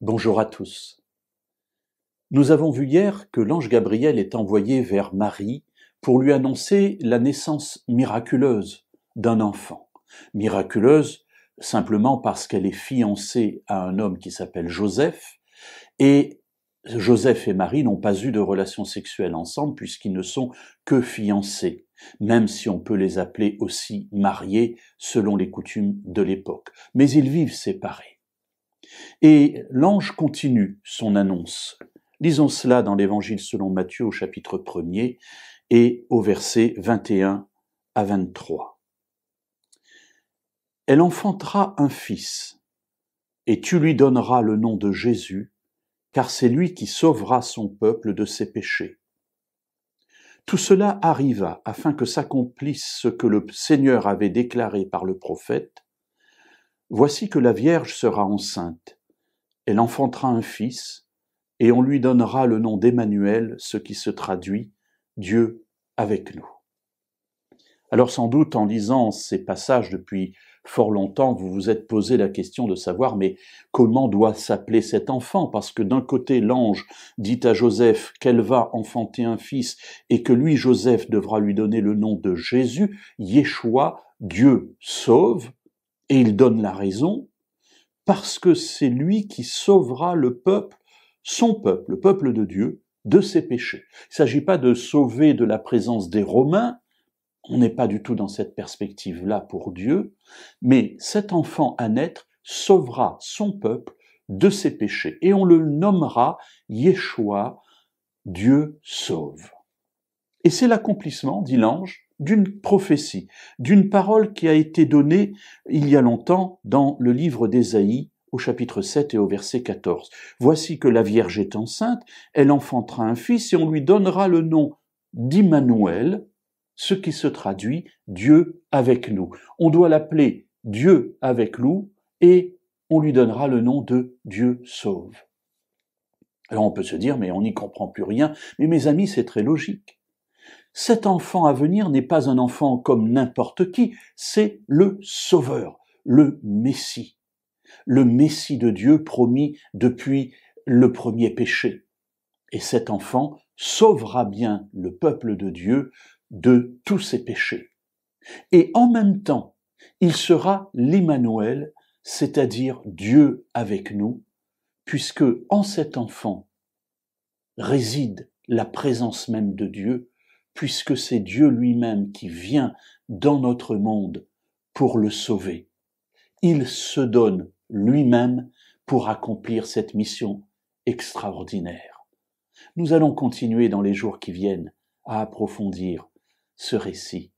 Bonjour à tous. Nous avons vu hier que l'ange Gabriel est envoyé vers Marie pour lui annoncer la naissance miraculeuse d'un enfant. Miraculeuse simplement parce qu'elle est fiancée à un homme qui s'appelle Joseph, et Joseph et Marie n'ont pas eu de relation sexuelle ensemble puisqu'ils ne sont que fiancés, même si on peut les appeler aussi mariés selon les coutumes de l'époque. Mais ils vivent séparés. Et l'ange continue son annonce. Lisons cela dans l'Évangile selon Matthieu au chapitre 1er et au verset 21 à 23. Elle enfantera un fils, et tu lui donneras le nom de Jésus, car c'est lui qui sauvera son peuple de ses péchés. Tout cela arriva afin que s'accomplisse ce que le Seigneur avait déclaré par le prophète. Voici que la Vierge sera enceinte. Elle enfantera un fils, et on lui donnera le nom d'Emmanuel, ce qui se traduit « Dieu avec nous ». Alors sans doute, en lisant ces passages depuis fort longtemps, vous vous êtes posé la question de savoir, mais comment doit s'appeler cet enfant? Parce que d'un côté, l'ange dit à Joseph qu'elle va enfanter un fils et que lui, Joseph, devra lui donner le nom de Jésus, Yeshua, Dieu sauve, et il donne la raison, parce que c'est lui qui sauvera le peuple, son peuple, le peuple de Dieu, de ses péchés. Il ne s'agit pas de sauver de la présence des Romains, on n'est pas du tout dans cette perspective-là pour Dieu, mais cet enfant à naître sauvera son peuple de ses péchés, et on le nommera Yeshua, Dieu sauve. Et c'est l'accomplissement, dit l'ange, d'une prophétie, d'une parole qui a été donnée il y a longtemps dans le livre d'Ésaïe, au chapitre 7 et au verset 14. Voici que la Vierge est enceinte, elle enfantera un fils et on lui donnera le nom d'Immanuel, ce qui se traduit Dieu avec nous. On doit l'appeler Dieu avec nous et on lui donnera le nom de Dieu sauve. Alors on peut se dire, mais on n'y comprend plus rien. Mais mes amis, c'est très logique. Cet enfant à venir n'est pas un enfant comme n'importe qui, c'est le Sauveur, le Messie de Dieu promis depuis le premier péché. Et cet enfant sauvera bien le peuple de Dieu de tous ses péchés. Et en même temps, il sera l'Immanuel, c'est-à-dire Dieu avec nous, puisque en cet enfant réside la présence même de Dieu, puisque c'est Dieu lui-même qui vient dans notre monde pour le sauver. Il se donne lui-même pour accomplir cette mission extraordinaire. Nous allons continuer dans les jours qui viennent à approfondir ce récit